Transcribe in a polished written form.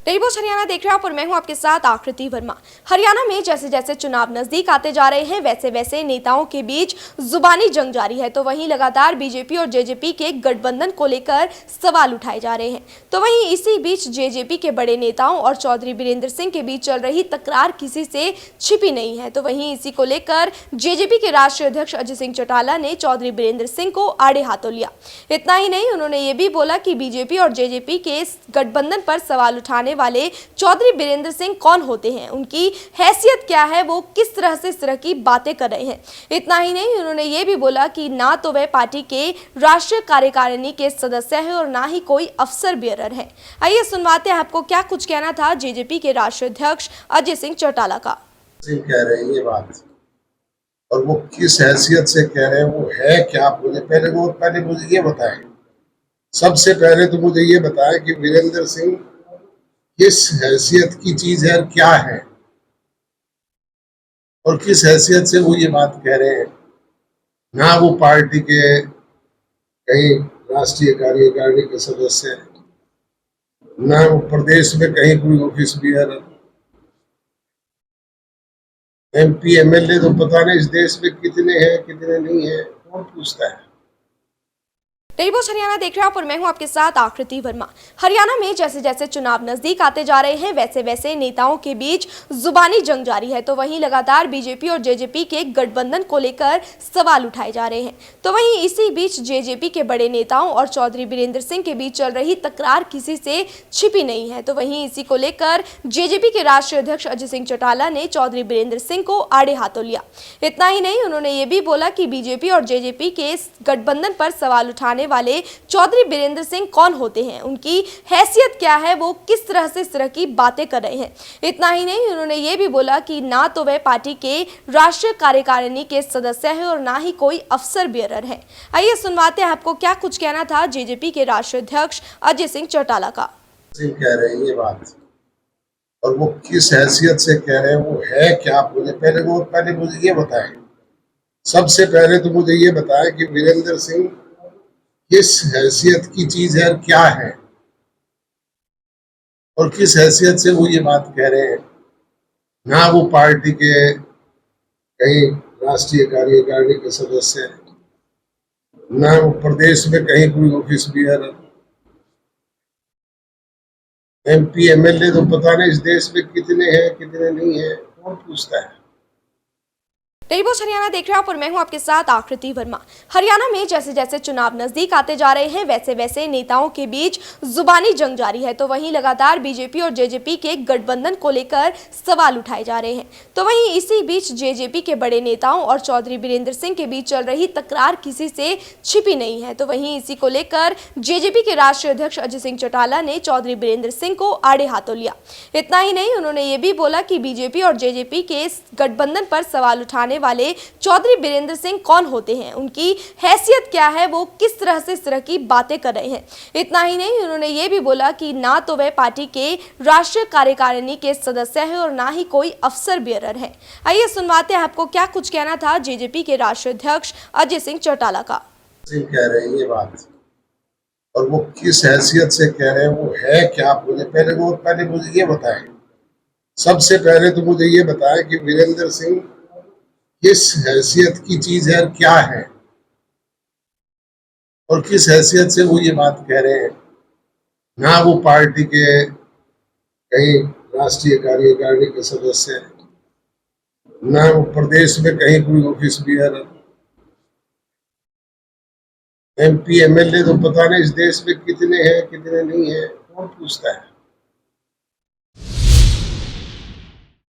टेलीबॉस हरियाणा देख रहे हैं आप और मैं हूं आपके साथ आकृति वर्मा। हरियाणा में जैसे जैसे चुनाव नजदीक आते जा रहे हैं वैसे वैसे नेताओं के बीच जुबानी जंग जारी है। तो वहीं लगातार बीजेपी और जेजेपी के गठबंधन को लेकर सवाल उठाए जा रहे हैं। तो वहीं इसी बीच जेजेपी के बड़े नेताओं और चौधरी बीरेंद्र सिंह के बीच चल रही तकरार किसी से छिपी नहीं है। तो वहीं इसी को लेकर जेजेपी के राष्ट्रीय अध्यक्ष अजय सिंह चौटाला ने चौधरी बीरेंद्र सिंह को आड़े हाथों लिया। इतना ही नहीं, उन्होंने ये भी बोला कि बीजेपी और जेजेपी के इस गठबंधन पर सवाल उठाने वाले चौधरी बीरेंद्र सिंह कौन होते हैं, उनकी हैसियत क्या है, वो किस तरह से इस तरह की बातें कर रहे हैं। इतना ही नहीं, उन्होंने ये भी बोला कि ना तो वह पार्टी के राष्ट्रीय कार्यकारिणी के सदस्य है और ना ही कोई अफसर बेयरर है। आइए सुनवाते हैं आपको क्या कुछ कहना था जेजेपी के राष्ट्रीय अध्यक्ष अजय सिंह चौटाला का। कह रहे हैं ये बात और वो किस हैसियत से कह रहे हैं, वो है क्या, पहले मुझे ये बताएं। सबसे पहले तो मुझे ये बताएं कि वीरेंद्र सिंह किस हैसियत की चीज है, क्या है और किस हैसियत से वो ये बात कह रहे हैं। ना वो पार्टी के कहीं राष्ट्रीय कार्यकारिणी के सदस्य है, ना वो प्रदेश में कहीं कोई ऑफिस बियर, MP MLA तो पता नहीं इस देश में कितने हैं कितने नहीं है, कौन पूछता है। टेलीबॉस हरियाणा देख रहे हैं आप और मैं हूं आपके साथ आकृति वर्मा। हरियाणा में जैसे जैसे चुनाव नजदीक आते जा रहे हैं वैसे वैसे नेताओं के बीच जुबानी जंग जारी है। तो वहीं लगातार बीजेपी और जेजेपी के गठबंधन को लेकर सवाल उठाए जा रहे हैं। तो वहीं इसी बीच जेजेपी के बड़े नेताओं और चौधरी बीरेंद्र सिंह के बीच चल रही तकरार किसी से छिपी नहीं है। तो वहीं इसी को लेकर जेजेपी के राष्ट्रीय अध्यक्ष अजय सिंह चौटाला ने चौधरी बीरेंद्र सिंह को आड़े हाथों लिया। इतना ही नहीं, उन्होंने ये भी बोला कि बीजेपी और जेजेपी के इस गठबंधन पर सवाल उठाने वाले चौधरी बीरेंद्र सिंह कौन होते हैं, उनकी हैसियत क्या है, वो किस तरह से इस तरह की बातें कर रहे हैं। इतना ही नहीं, उन्होंने ये भी बोला कि ना तो वह पार्टी के राष्ट्रीय कार्यकारिणी के सदस्य है और ना ही कोई अफसर बेयरर है। आइए सुनवाते हैं आपको क्या कुछ कहना था जेजेपी के राष्ट्रीय अध्यक्ष अजय सिंह चौटाला का। कह रहे हैं ये बात और वो किस हैसियत से कह रहे हैं, वो है क्या, पहले मुझे ये बताएं। सबसे पहले तो मुझे ये बताएं कि वीरेंद्र सिंह किस हैसियत की चीज है, क्या है और किस हैसियत से वो ये बात कह रहे हैं। ना वो पार्टी के कहीं राष्ट्रीय कार्यकारिणी के सदस्य है, ना वो प्रदेश में कहीं कोई ऑफिस बियर, MP MLA तो पता नहीं इस देश में कितने हैं कितने नहीं है, कौन पूछता है। टेलीबॉस हरियाणा देख रहे हैं आप और मैं हूं आपके साथ आकृति वर्मा। हरियाणा में जैसे जैसे चुनाव नजदीक आते जा रहे हैं वैसे वैसे नेताओं के बीच जुबानी जंग जारी है। तो वहीं लगातार बीजेपी और जेजेपी के गठबंधन को लेकर सवाल उठाए जा रहे हैं। तो वहीं इसी बीच जेजेपी के बड़े नेताओं और चौधरी बीरेंद्र सिंह के बीच चल रही तकरार किसी से छिपी नहीं है। तो वहीं इसी को लेकर जेजेपी के राष्ट्रीय अध्यक्ष अजय सिंह चौटाला ने चौधरी बीरेंद्र सिंह को आड़े हाथों लिया। इतना ही नहीं, उन्होंने ये भी बोला कि बीजेपी और जेजेपी के इस गठबंधन पर सवाल उठाने वाले चौधरी बीरेंद्र सिंह कौन होते हैं, उनकी हैसियत क्या है, वो किस तरह से इस तरह की बातें कर रहे हैं। इतना ही नहीं, उन्होंने ये भी बोला कि ना तो वह पार्टी के राष्ट्रीय कार्यकारिणी के सदस्य है और ना ही कोई अफसर बेयरर है। आइए सुनवाते हैं आपको क्या कुछ कहना था जेजेपी के राष्ट्रीय अध्यक्ष अजय सिंह चौटाला का। कह रहे हैं ये बात और वो किस हैसियत से कह रहे हैं, वो है क्या, पहले मुझे ये बताएं। सबसे पहले तो मुझे ये बताएं कि वीरेंद्र सिंह किस हैसियत की चीज है, क्या है और किस हैसियत से वो ये बात कह रहे हैं। ना वो पार्टी के कहीं राष्ट्रीय कार्यकारिणी के सदस्य है, ना वो प्रदेश में कहीं कोई ऑफिस बियर, MP MLA तो पता नहीं इस देश में कितने हैं कितने नहीं है, कौन पूछता है।